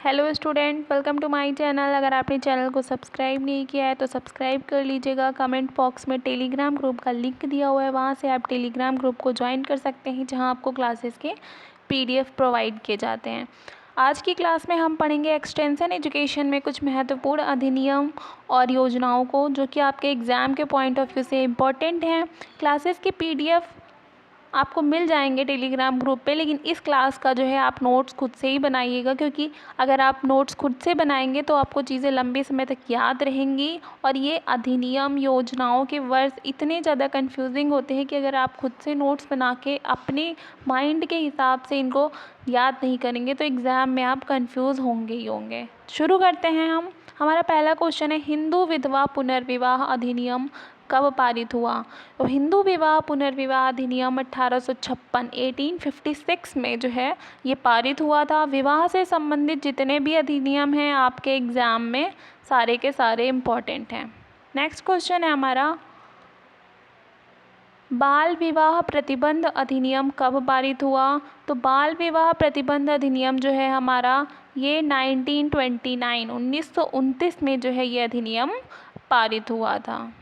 Hello student, welcome to my channel. अगर आपने channel को सब्सक्राइब नहीं किया है तो सब्सक्राइब कर लीजिएगा। कमेंट बॉक्स में टेलीग्राम ग्रुप का लिंक दिया हुआ है, वहाँ से आप टेलीग्राम ग्रुप को ज्वाइन कर सकते हैं, जहाँ आपको क्लासेस के पीडीएफ प्रोवाइड किए जाते हैं। आज की क्लास में हम पढ़ेंगे एक्सटेंशन एजुकेशन में कुछ महत्वपूर्ण अधिनियम और योजनाओं को, जो कि आपके एग्ज़ाम के पॉइंट ऑफ व्यू से इम्पॉर्टेंट हैं। क्लासेस के पीडीएफ आपको मिल जाएंगे टेलीग्राम ग्रुप पे, लेकिन इस क्लास का जो है आप नोट्स खुद से ही बनाइएगा, क्योंकि अगर आप नोट्स खुद से बनाएंगे तो आपको चीज़ें लंबे समय तक याद रहेंगी। और ये अधिनियम योजनाओं के वर्ड्स इतने ज़्यादा कंफ्यूजिंग होते हैं कि अगर आप खुद से नोट्स बना के अपने माइंड के हिसाब से इनको याद नहीं करेंगे तो एग्ज़ाम में आप कंफ्यूज होंगे ही होंगे। शुरू करते हैं हम। हमारा पहला क्वेश्चन है, हिंदू विधवा पुनर्विवाह अधिनियम कब पारित हुआ? तो हिंदू विवाह पुनर्विवाह अधिनियम 1856 1856 में जो है ये पारित हुआ था। विवाह से संबंधित जितने भी अधिनियम हैं आपके एग्ज़ाम में सारे के सारे इम्पॉर्टेंट हैं। नेक्स्ट क्वेश्चन है हमारा, बाल विवाह प्रतिबंध अधिनियम कब पारित हुआ? तो बाल विवाह प्रतिबंध अधिनियम जो है हमारा ये 1929 में जो है ये अधिनियम पारित हुआ था।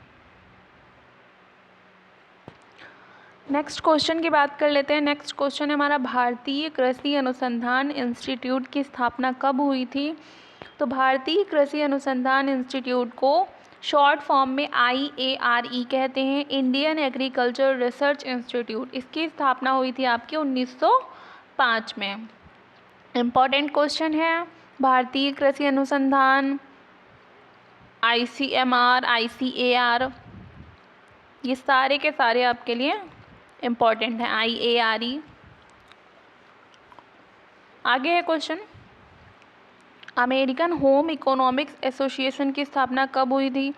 नेक्स्ट क्वेश्चन की बात कर लेते हैं। नेक्स्ट क्वेश्चन है हमारा, भारतीय कृषि अनुसंधान इंस्टीट्यूट की स्थापना कब हुई थी? तो भारतीय कृषि अनुसंधान इंस्टीट्यूट को शॉर्ट फॉर्म में IARE कहते हैं, इंडियन एग्रीकल्चर रिसर्च इंस्टीट्यूट। इसकी स्थापना हुई थी आपकी 1905 में। इम्पॉर्टेंट क्वेश्चन है, भारतीय कृषि अनुसंधान, ICMR, ICAR, ये सारे के सारे आपके लिए इम्पॉर्टेंट है। IARE। आगे है question, American home economics association की स्थापना कब हुई थी?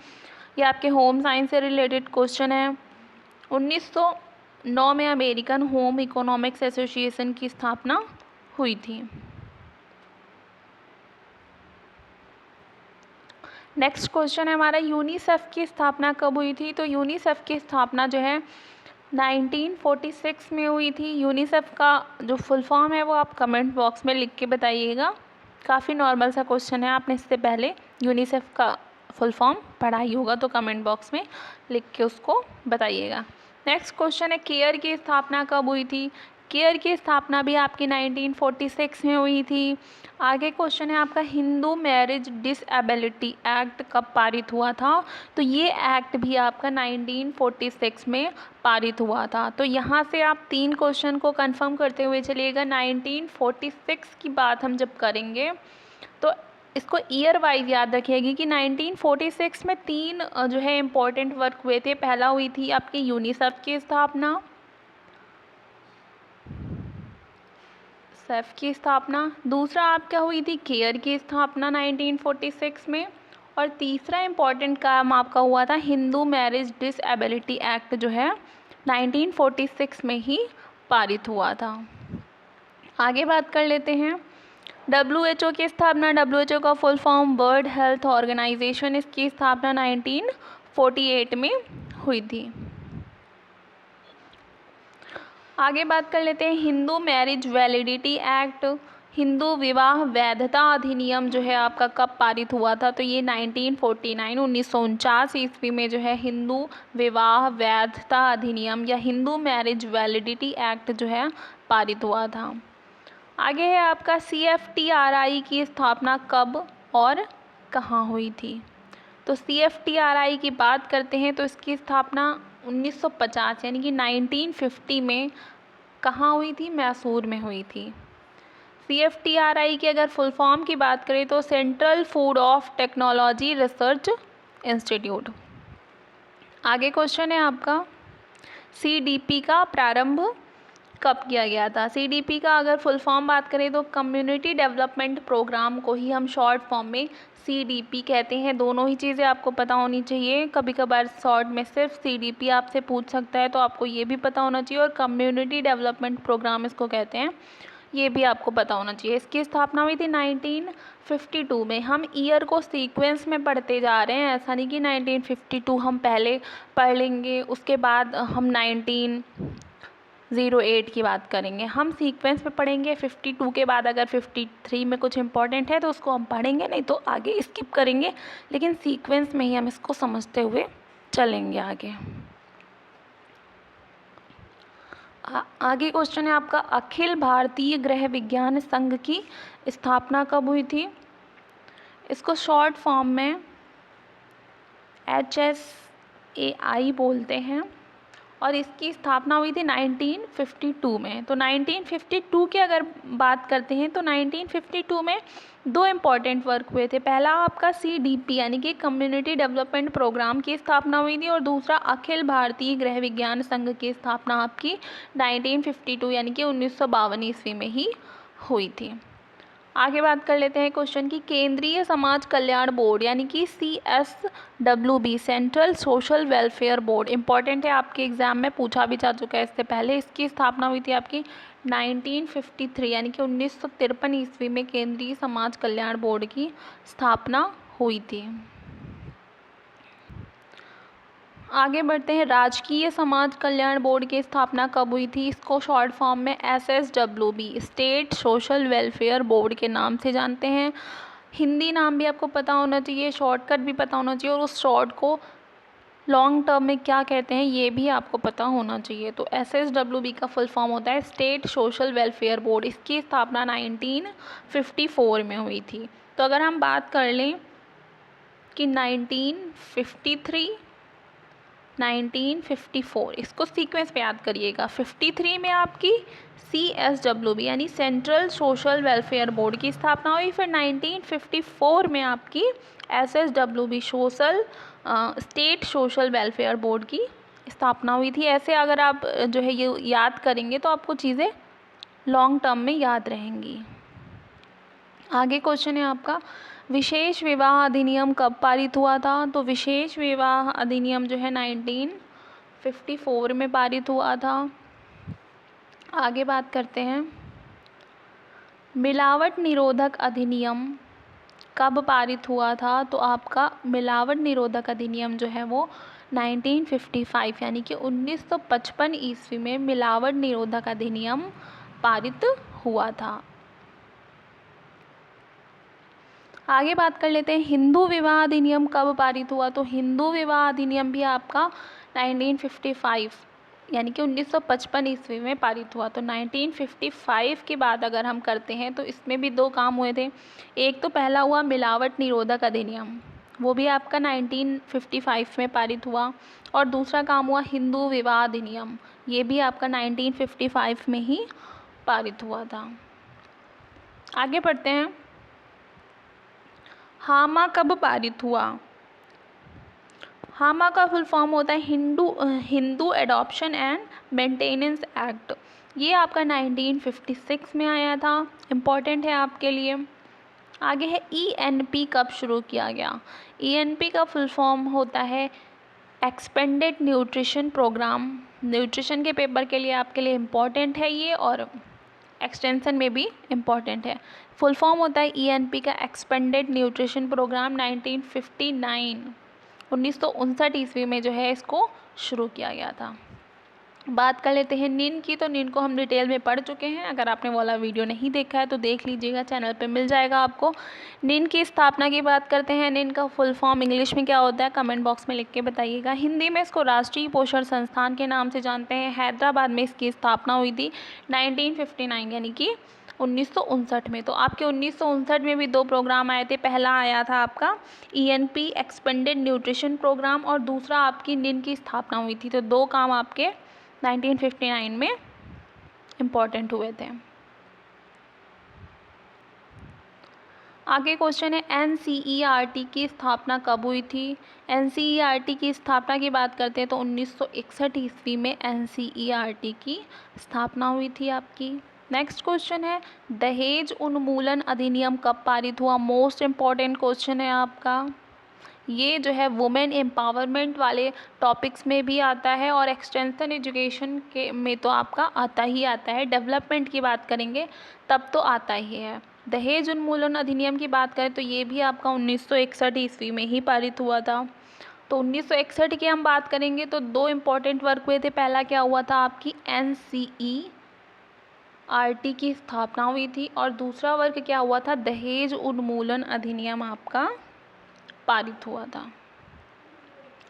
ये आपके होम साइंस से रिलेटेड क्वेश्चन है। 1909 में अमेरिकन होम इकोनॉमिक्स एसोसिएशन की स्थापना हुई थी। नेक्स्ट क्वेश्चन है हमारा, यूनिसेफ की स्थापना कब हुई थी? तो यूनिसेफ की स्थापना जो है 1946 में हुई थी। यूनिसेफ का जो फुल फॉर्म है वो आप कमेंट बॉक्स में लिख के बताइएगा। काफ़ी नॉर्मल सा क्वेश्चन है, आपने इससे पहले यूनिसेफ का फुल फॉर्म पढ़ा ही होगा, तो कमेंट बॉक्स में लिख के उसको बताइएगा। नेक्स्ट क्वेश्चन है, केयर की स्थापना कब हुई थी? केयर की स्थापना भी आपकी 1946 में हुई थी। आगे क्वेश्चन है आपका, हिंदू मैरिज डिसएबिलिटी एक्ट कब पारित हुआ था? तो ये एक्ट भी आपका 1946 में पारित हुआ था। तो यहाँ से आप 3 क्वेश्चन को कंफर्म करते हुए चलिएगा। 1946 की बात हम जब करेंगे तो इसको ईयर वाइज याद रखिएगी कि 1946 में 3 जो है इम्पोर्टेंट वर्क हुए थे। पहला हुई थी आपकी यूनिसेफ की स्थापना, सेफ की स्थापना, दूसरा आपका हुई थी केयर की स्थापना 1946 में, और तीसरा इम्पॉर्टेंट काम आपका हुआ था हिंदू मैरिज डिसएबिलिटी एक्ट जो है 1946 में ही पारित हुआ था। आगे बात कर लेते हैं, WHO की स्थापना, WHO का full form world health organisation, इसकी स्थापना 1948 में हुई थी। आगे बात कर लेते हैं, Hindu marriage validity act, Hindu विवाह वैधता अधिनियम जो है आपका कब पारित हुआ था? तो ये 1949 ईस्वी में जो है हिंदू विवाह वैधता अधिनियम या हिंदू मैरिज वैलिडिटी एक्ट जो है पारित हुआ था। आगे है आपका, CFTRI की स्थापना कब और कहाँ हुई थी? तो CFTRI की बात करते हैं तो इसकी स्थापना 1950 यानी कि 1950 में कहाँ हुई थी? मैसूर में हुई थी। CFTRI की अगर फुल फॉर्म की बात करें तो central food of technology research institute. आगे क्वेश्चन है आपका, CDP का प्रारंभ कब किया गया था? CDP का अगर फुल फॉर्म बात करें तो कम्युनिटी डेवलपमेंट प्रोग्राम को ही हम शॉर्ट फॉर्म में CDP कहते हैं। दोनों ही चीज़ें आपको पता होनी चाहिए। कभी कभार शॉर्ट में सिर्फ CDP आपसे पूछ सकता है, तो आपको ये भी पता होना चाहिए। और कम्युनिटी डेवलपमेंट प्रोग्राम इसको कहते हैं, ये भी आपको पता होना चाहिए। इसकी स्थापना हुई थी 1952 में। हम ईयर को सीक्वेंस में पढ़ते जा रहे हैं, ऐसा नहीं कि 1952 हम पहले पढ़ लेंगे उसके बाद हम 08 की बात करेंगे। हम सीक्वेंस में पढ़ेंगे, 52 के बाद अगर 53 में कुछ इंपॉर्टेंट है तो उसको हम पढ़ेंगे, नहीं तो आगे स्किप करेंगे, लेकिन सीक्वेंस में ही हम इसको समझते हुए चलेंगे आगे। आगे क्वेश्चन है आपका, अखिल भारतीय गृह विज्ञान संघ की स्थापना कब हुई थी? इसको शॉर्ट फॉर्म में HSAI बोलते हैं और इसकी स्थापना हुई थी 1952 में। तो 1952 की अगर बात करते हैं तो 1952 में दो इम्पॉर्टेंट वर्क हुए थे। पहला आपका CDP यानी कि कम्युनिटी डेवलपमेंट प्रोग्राम की स्थापना हुई थी और दूसरा अखिल भारतीय गृह विज्ञान संघ की स्थापना आपकी 1952 यानी कि 1952 ईस्वी में ही हुई थी। आगे बात कर लेते हैं क्वेश्चन की, केंद्रीय समाज कल्याण बोर्ड यानी कि CSWB central social welfare board important है, आपके एग्जाम में पूछा भी जा चुका है इससे पहले। इसकी स्थापना हुई थी आपकी 1953 यानी कि 1953 ईस्वी में केंद्रीय समाज कल्याण बोर्ड की स्थापना हुई थी। आगे बढ़ते हैं, राजकीय समाज कल्याण बोर्ड की स्थापना कब हुई थी? इसको शॉर्ट फॉर्म में SSWB state social welfare board के नाम से जानते हैं। हिंदी नाम भी आपको पता होना चाहिए, शॉर्टकट भी पता होना चाहिए, और उस शॉर्ट को लॉन्ग टर्म में क्या कहते हैं ये भी आपको पता होना चाहिए। तो SSWB का फुल फॉर्म होता है स्टेट सोशल वेलफेयर बोर्ड। इसकी स्थापना 1954 में हुई थी। तो अगर हम बात कर लें कि 1953, 1954, इसको सीक्वेंस पे याद करिएगा। 53 में आपकी CSWB यानी सेंट्रल सोशल वेलफेयर बोर्ड की स्थापना हुई, फिर 1954 में आपकी SSWB social state social welfare board की स्थापना हुई थी। ऐसे अगर आप जो है ये याद करेंगे तो आपको चीज़ें लॉन्ग टर्म में याद रहेंगी। आगे क्वेश्चन है आपका, विशेष विवाह अधिनियम कब पारित हुआ था? तो विशेष विवाह अधिनियम जो है 1954 में पारित हुआ था। आगे बात करते हैं, मिलावट निरोधक अधिनियम कब पारित हुआ था? तो आपका मिलावट निरोधक अधिनियम जो है वो 1955 यानी कि 1955 ईस्वी में मिलावट निरोधक अधिनियम पारित हुआ था। आगे बात कर लेते हैं, हिंदू विवाह अधिनियम कब पारित हुआ? तो हिंदू विवाह अधिनियम भी आपका 1955 यानी कि 1955 ईस्वी में पारित हुआ। तो 1955 के बाद अगर हम करते हैं तो इसमें भी दो काम हुए थे। एक तो पहला हुआ मिलावट निरोधक अधिनियम, वो भी आपका 1955 में पारित हुआ, और दूसरा काम हुआ हिंदू विवाह अधिनियम, ये भी आपका 1955 में ही पारित हुआ था। आगे बढ़ते हैं, हामा कब पारित हुआ? हामा का फुल फॉर्म होता है Hindu adoption and maintenance act. ये आपका 1956 में आया था, इम्पॉर्टेंट है आपके लिए। आगे है ENP कब शुरू किया गया? ENP का फुल फॉर्म होता है एक्सपेंडेड न्यूट्रिशन प्रोग्राम। न्यूट्रिशन के पेपर के लिए आपके लिए इम्पॉर्टेंट है ये, और एक्सटेंशन में भी इम्पॉर्टेंट है। फुल फॉर्म होता है ENP का एक्सपेंडेड न्यूट्रिशन प्रोग्राम। 1959 ईस्वी में जो है इसको शुरू किया गया था। बात कर लेते हैं निन की। तो निन को हम डिटेल में पढ़ चुके हैं, अगर आपने वाला वीडियो नहीं देखा है तो देख लीजिएगा, चैनल पे मिल जाएगा आपको। निन की स्थापना की बात करते हैं, निन का फुल फॉर्म इंग्लिश में क्या होता है कमेंट बॉक्स में लिख के बताइएगा। हिंदी में इसको राष्ट्रीय पोषण संस्थान के नाम से जानते हैं। हैदराबाद में इसकी स्थापना हुई थी 1959 यानी कि 1959 में। तो आपके 1959 में भी दो प्रोग्राम आए थे। पहला आया था आपका ENP एक्सपेंडेड न्यूट्रिशन प्रोग्राम, और दूसरा आपकी निन की स्थापना हुई थी। तो दो काम आपके 1959 में इम्पॉर्टेंट हुए थे। आगे क्वेश्चन है, NCERT की स्थापना कब हुई थी? NCERT की स्थापना की बात करते हैं तो 1961 ईस्वी में NCERT की स्थापना हुई थी आपकी। नेक्स्ट क्वेश्चन है, दहेज उन्मूलन अधिनियम कब पारित हुआ? मोस्ट इम्पॉर्टेंट क्वेश्चन है आपका। ये जो है वुमेन एम्पावरमेंट वाले टॉपिक्स में भी आता है, और एक्सटेंशन एजुकेशन के में तो आपका आता ही आता है। डेवलपमेंट की बात करेंगे तब तो आता ही है। दहेज उन्मूलन अधिनियम की बात करें तो ये भी आपका 1961 ईस्वी में ही पारित हुआ था। तो 1961 की हम बात करेंगे तो 2 इम्पॉर्टेंट वर्क हुए थे। पहला क्या हुआ था, आपकी NCERT की स्थापना हुई थी, और दूसरा वर्क क्या हुआ था, दहेज उन्मूलन अधिनियम आपका पारित हुआ था।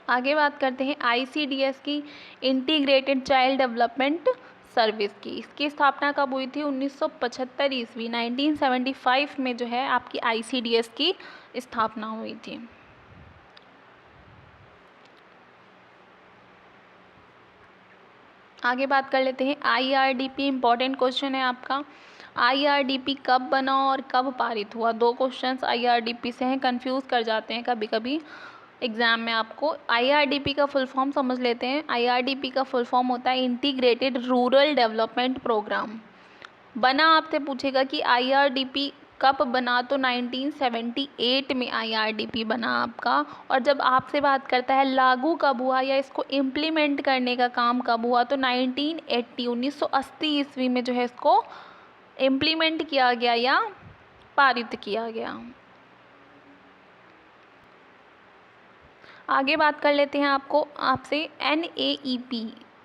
आगे बात करते हैं ICDS की, इंटीग्रेटेड चाइल्ड डेवलपमेंट सर्विस की। इसकी स्थापना कब हुई थी, 1975 ईस्वी, 1975 में जो है आपकी ICDS की स्थापना हुई थी। आगे बात कर लेते हैं IRDP। इम्पॉर्टेंट क्वेश्चन है आपका, IRDP कब बना और कब पारित हुआ। 2 क्वेश्चंस IRDP से हैं, कंफ्यूज कर जाते हैं कभी कभी एग्ज़ाम में आपको। IRDP का फुल फॉर्म समझ लेते हैं। IRDP का फुल फॉर्म होता है इंटीग्रेटेड रूरल डेवलपमेंट प्रोग्राम। बना आपसे पूछेगा कि IRDP कब बना, तो 1978 में IRDP बना आपका। और जब आपसे बात करता है लागू कब हुआ या इसको इम्प्लीमेंट करने का काम कब हुआ, तो 1980 ईस्वी में जो है इसको इम्प्लीमेंट किया गया या पारित किया गया। आगे बात कर लेते हैं आपसे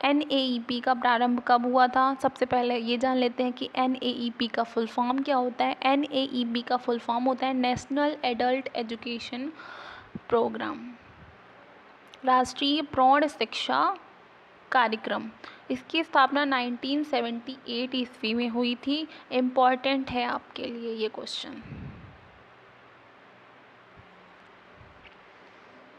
NAEP का प्रारंभ कब हुआ था। सबसे पहले ये जान लेते हैं कि NAEP का फुल फॉर्म क्या होता है। NAEP का फुल फॉर्म होता है नेशनल एडल्ट एजुकेशन प्रोग्राम, राष्ट्रीय प्रौढ़ शिक्षा कार्यक्रम। इसकी स्थापना 1978 ईस्वी में हुई थी। इम्पॉर्टेंट है आपके लिए ये क्वेश्चन।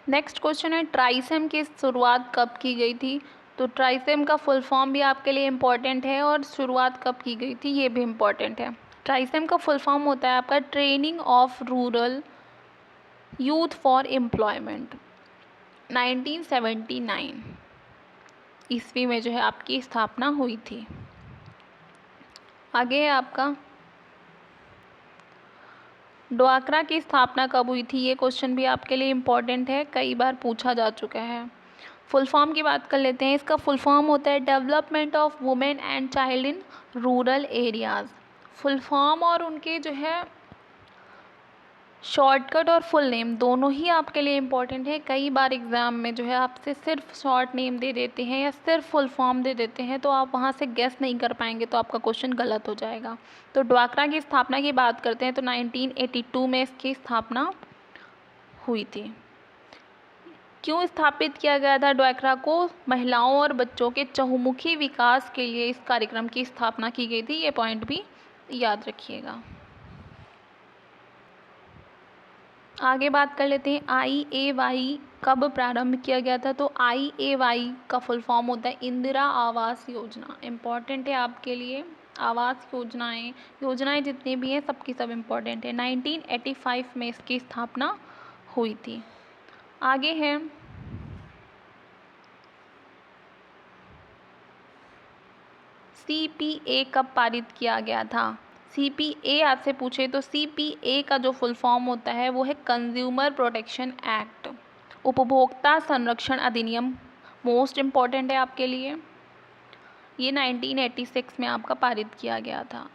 नेक्स्ट क्वेश्चन है ट्राइसेम की शुरुआत कब की गई थी। तो ट्राइसेम का फुल फॉर्म भी आपके लिए इम्पॉर्टेंट है और शुरुआत कब की गई थी ये भी इम्पॉर्टेंट है। ट्राइसेम का फुल फॉर्म होता है आपका training of rural youth for employment. 1979 ईस्वी में जो है आपकी स्थापना हुई थी। आगे है आपका ड्वाक्रा की स्थापना कब हुई थी। ये क्वेश्चन भी आपके लिए इम्पॉर्टेंट है, कई बार पूछा जा चुका है। फुल फॉर्म की बात कर लेते हैं। इसका फुल फॉर्म होता है development of women and child in rural areas. Full form और उनके जो है शॉर्टकट और फुल नेम दोनों ही आपके लिए इम्पॉर्टेंट है। कई बार एग्ज़ाम में जो है आपसे सिर्फ शॉर्ट नेम दे देते हैं या सिर्फ फुल फॉर्म दे देते हैं, तो आप वहाँ से गेस नहीं कर पाएंगे, तो आपका क्वेश्चन गलत हो जाएगा। तो ड्वाक्रा की स्थापना की बात करते हैं तो 1982 में इसकी स्थापना हुई थी। क्यों स्थापित किया गया था ड्वाक्रा को, महिलाओं और बच्चों के चहुमुखी विकास के लिए इस कार्यक्रम की स्थापना की गई थी। ये पॉइंट भी याद रखिएगा। आगे बात कर लेते हैं IAY कब प्रारंभ किया गया था। तो IAY का फुल फॉर्म होता है इंदिरा आवास योजना। इम्पॉर्टेंट है आपके लिए, आवास योजनाएं जितनी भी हैं सबकी सब इम्पॉर्टेंट है। 1985 में इसकी स्थापना हुई थी। आगे है CPA कब पारित किया गया था। CPA आपसे पूछे तो CPA का जो फुल फॉर्म होता है वो है कंज्यूमर प्रोटेक्शन एक्ट, उपभोक्ता संरक्षण अधिनियम। मोस्ट इम्पॉर्टेंट है आपके लिए। ये 1986 में आपका पारित किया गया था।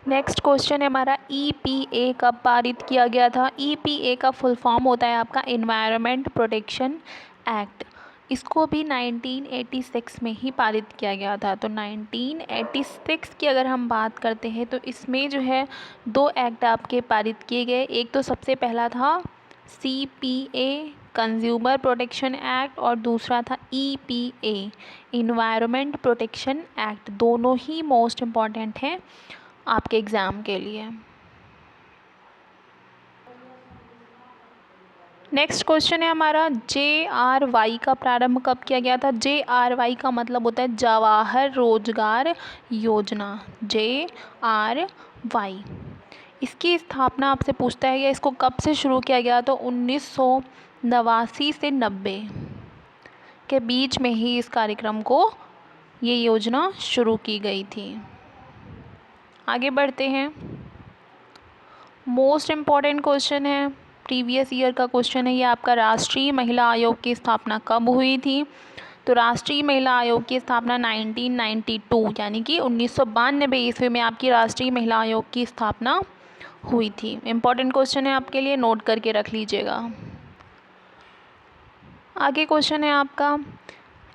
नेक्स्ट क्वेश्चन है हमारा EPA कब पारित किया गया था। EPA का फुल फॉर्म होता है आपका एनवायरनमेंट प्रोटेक्शन एक्ट। इसको भी 1986 में ही पारित किया गया था। तो 1986 की अगर हम बात करते हैं तो इसमें जो है 2 एक्ट आपके पारित किए गए। एक तो सबसे पहला था CPA कंज्यूमर प्रोटेक्शन एक्ट और दूसरा था EPA एनवायरनमेंट प्रोटेक्शन एक्ट। दोनों ही मोस्ट इम्पॉर्टेंट हैं आपके एग्ज़ाम के लिए। नेक्स्ट क्वेश्चन है हमारा JRY का प्रारंभ कब किया गया था। JRY का मतलब होता है जवाहर रोजगार योजना। JRY इसकी स्थापना आपसे पूछता है या इसको कब से शुरू किया गया, तो 1989 से 90 के बीच में ही इस कार्यक्रम को ये योजना शुरू की गई थी। आगे बढ़ते हैं। मोस्ट इम्पॉर्टेंट क्वेश्चन है, प्रीवियस ईयर का क्वेश्चन है ये आपका, राष्ट्रीय महिला आयोग की स्थापना कब हुई थी। तो राष्ट्रीय महिला आयोग की स्थापना 1992 यानी कि 1992 ईस्वी में आपकी राष्ट्रीय महिला आयोग की स्थापना हुई थी। इम्पॉर्टेंट क्वेश्चन है आपके लिए, नोट करके रख लीजिएगा। आगे क्वेश्चन है आपका,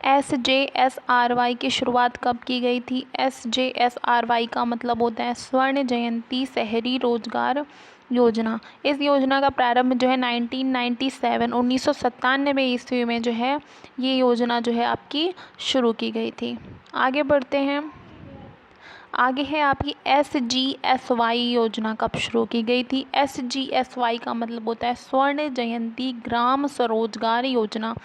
SJSRY की शुरुआत कब की गई थी? SJSRY का मतलब होता है स्वर्ण जयंती शहरी रोजगार योजना। इस योजना का प्रारंभ जो है 1997 ईस्वी में जो है ये योजना जो है आपकी शुरू की गई थी। आगे बढ़ते हैं। आगे है आपकी SGSY योजना कब शुरू की गई थी? SGSY का मतलब होता है स्वर्ण जयंती ग्राम स्वरोजगार योजना।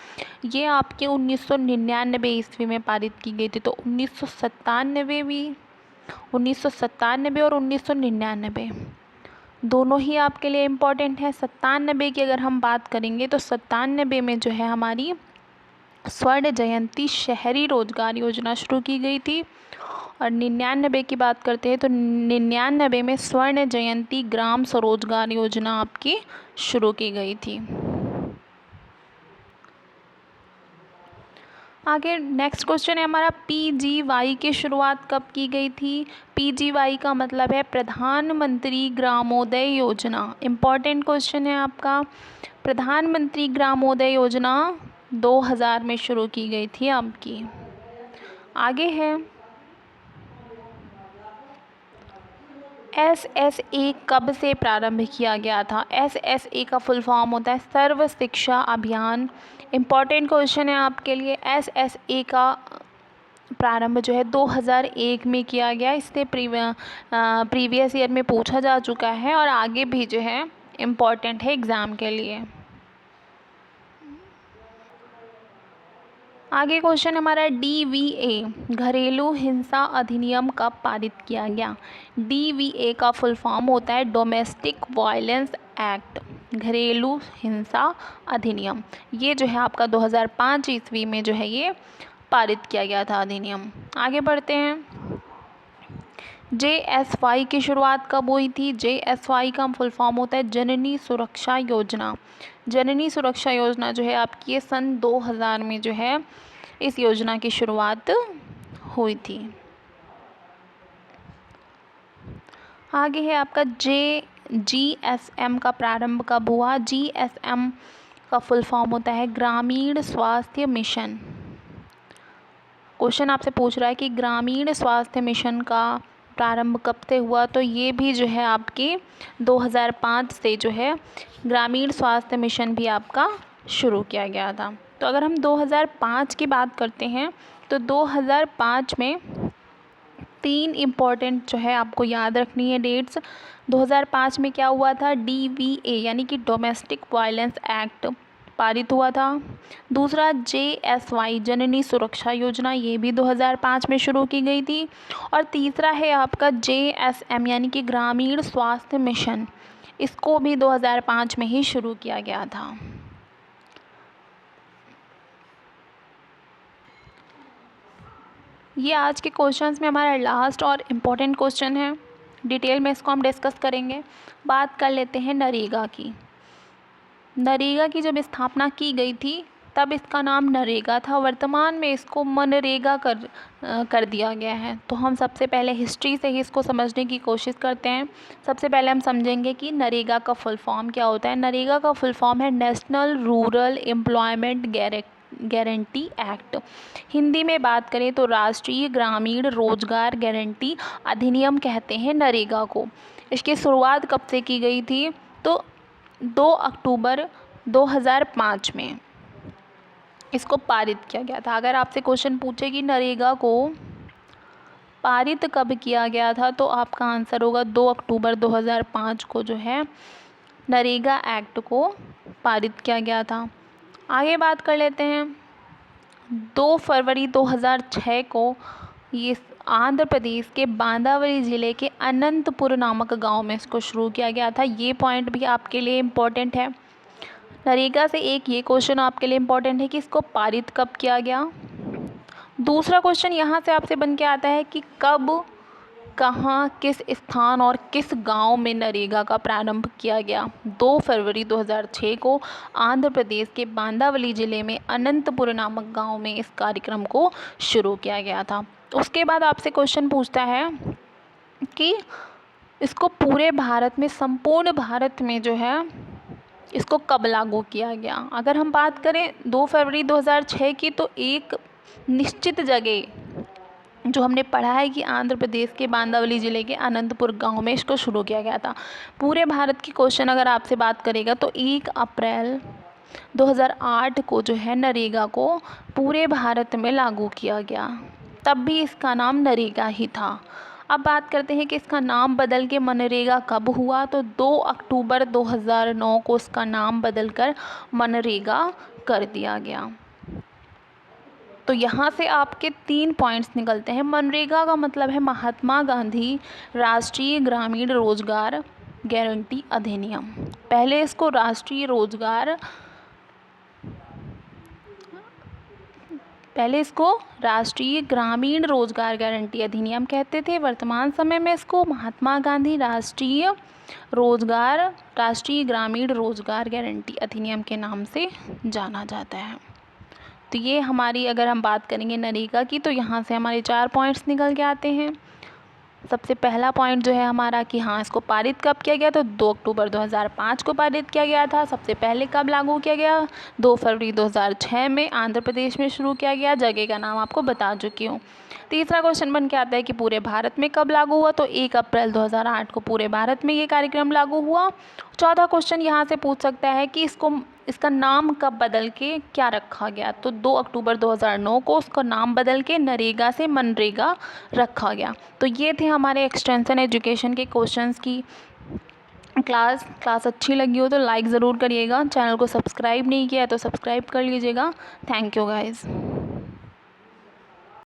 ये आपके 1999 ईस्वी में पारित की गई थी। तो 1997 और 1999 दोनों ही आपके लिए इम्पॉर्टेंट है। 97 की अगर हम बात करेंगे तो 97 में जो है हमारी स्वर्ण जयंती शहरी रोजगार योजना शुरू की गई थी। और 99 की बात करते हैं तो 99 में स्वर्ण जयंती ग्राम स्वरोजगार योजना आपकी शुरू की गई थी। आगे नेक्स्ट क्वेश्चन है हमारा, PGY की शुरुआत कब की गई थी? PGY का मतलब है प्रधानमंत्री ग्रामोदय योजना। इम्पॉर्टेंट क्वेश्चन है आपका। प्रधानमंत्री ग्रामोदय योजना 2000 में शुरू की गई थी आपकी। आगे है SSA कब से प्रारंभ किया गया था? SSA का फुल फॉर्म होता है सर्व शिक्षा अभियान। इम्पॉर्टेंट क्वेश्चन है आपके लिए। SSA का प्रारंभ जो है 2001 में किया गया। इससे प्रीवियस ईयर में पूछा जा चुका है और आगे भी जो है इम्पॉर्टेंट है एग्ज़ाम के लिए। आगे क्वेश्चन हमारा, DVA घरेलू हिंसा अधिनियम कब पारित किया गया? DVA का फुल फॉर्म होता है डोमेस्टिक वायलेंस एक्ट, घरेलू हिंसा अधिनियम। ये जो है आपका 2005 ईस्वी में जो है ये पारित किया गया था अधिनियम। आगे बढ़ते हैं। JSY की शुरुआत कब हुई थी? JSY का फुल फॉर्म होता है जननी सुरक्षा योजना। जननी सुरक्षा योजना जो है आपकी ये सन 2000 में जो है इस योजना की शुरुआत हुई थी। आगे है आपका GSM का प्रारंभ कब हुआ? GSM का फुल फॉर्म होता है ग्रामीण स्वास्थ्य मिशन। क्वेश्चन आपसे पूछ रहा है कि ग्रामीण स्वास्थ्य मिशन का प्रारंभ कब से हुआ? तो ये भी जो है आपके 2005 से जो है ग्रामीण स्वास्थ्य मिशन भी आपका शुरू किया गया था। तो अगर हम 2005 की बात करते हैं तो 2005 में 3 इम्पॉर्टेंट जो है आपको याद रखनी है डेट्स। 2005 में क्या हुआ था? DVA यानी कि डोमेस्टिक वायलेंस एक्ट पारित हुआ था। दूसरा JSY जननी सुरक्षा योजना, ये भी 2005 में शुरू की गई थी। और तीसरा है आपका JSM यानी कि ग्रामीण स्वास्थ्य मिशन, इसको भी 2005 में ही शुरू किया गया था। ये आज के क्वेश्चंस में हमारा लास्ट और इम्पोर्टेंट क्वेश्चन है। डिटेल में इसको हम डिस्कस करेंगे। बात कर लेते हैं नरेगा की। नरेगा की जब स्थापना की गई थी तब इसका नाम नरेगा था। वर्तमान में इसको मनरेगा कर दिया गया है। तो हम सबसे पहले हिस्ट्री से ही इसको समझने की कोशिश करते हैं। सबसे पहले हम समझेंगे कि नरेगा का फुल फॉर्म क्या होता है। नरेगा का फुल फॉर्म है national rural employment guarantee act. Hindi में बात करें तो राष्ट्रीय ग्रामीण रोजगार गारंटी अधिनियम कहते हैं नरेगा को। इसकी शुरुआत कब से की गई थी? तो 2 अक्टूबर 2005 में इसको पारित किया गया था। अगर आपसे क्वेश्चन पूछे कि नरेगा को पारित कब किया गया था तो आपका आंसर होगा 2 अक्टूबर 2005 को जो है नरेगा एक्ट को पारित किया गया था। आगे बात कर लेते हैं। 2 फरवरी 2006 को ये आंध्र प्रदेश के बांदावरी ज़िले के अनंतपुर नामक गांव में इसको शुरू किया गया था। ये पॉइंट भी आपके लिए इम्पोर्टेंट है। नरेगा से एक ये क्वेश्चन आपके लिए इम्पोर्टेंट है कि इसको पारित कब किया गया। दूसरा क्वेश्चन यहाँ से आपसे बन के आता है कि कब, कहाँ, किस स्थान और किस गांव में नरेगा का प्रारंभ किया गया। 2 फरवरी 2006 को आंध्र प्रदेश के बांदावली ज़िले में अनंतपुर नामक गांव में इस कार्यक्रम को शुरू किया गया था। उसके बाद आपसे क्वेश्चन पूछता है कि इसको पूरे भारत में, संपूर्ण भारत में जो है इसको कब लागू किया गया? अगर हम बात करें 2 फरवरी 2006 की, तो एक निश्चित जगह जो हमने पढ़ा है कि आंध्र प्रदेश के बांदावली ज़िले के अनंतपुर गांव में इसको शुरू किया गया था। पूरे भारत की क्वेश्चन अगर आपसे बात करेगा तो 1 अप्रैल 2008 को जो है नरेगा को पूरे भारत में लागू किया गया। तब भी इसका नाम नरेगा ही था। अब बात करते हैं कि इसका नाम बदल के मनरेगा कब हुआ, तो 2 अक्टूबर 2009 को इसका नाम बदलकर मनरेगा कर दिया गया। तो यहाँ से आपके 3 पॉइंट्स निकलते हैं। मनरेगा का मतलब है महात्मा गांधी राष्ट्रीय ग्रामीण रोजगार गारंटी अधिनियम। पहले इसको राष्ट्रीय ग्रामीण रोजगार गारंटी अधिनियम कहते थे। वर्तमान समय में इसको महात्मा गांधी राष्ट्रीय ग्रामीण रोजगार गारंटी अधिनियम के नाम से जाना जाता है। तो ये हमारी, अगर हम बात करेंगे नरेगा की, तो यहाँ से हमारे 4 पॉइंट्स निकल के आते हैं। सबसे पहला पॉइंट जो है हमारा कि हाँ, इसको पारित कब किया गया, तो 2 अक्टूबर 2005 को पारित किया गया था। सबसे पहले कब लागू किया गया, 2 फरवरी 2006 में आंध्र प्रदेश में शुरू किया गया। जगह का नाम आपको बता चुकी हूँ। तीसरा क्वेश्चन बन के आता है कि पूरे भारत में कब लागू हुआ, तो 1 अप्रैल 2008 को पूरे भारत में ये कार्यक्रम लागू हुआ। चौथा क्वेश्चन यहाँ से पूछ सकता है कि इसका नाम कब बदल के क्या रखा गया, तो 2 अक्टूबर 2009 को उसका नाम बदल के नरेगा से मनरेगा रखा गया। तो ये थे हमारे एक्सटेंशन एजुकेशन के क्वेश्चंस की क्लास अच्छी लगी हो तो लाइक ज़रूर करिएगा। चैनल को सब्सक्राइब नहीं किया है तो सब्सक्राइब कर लीजिएगा। Thank you guys.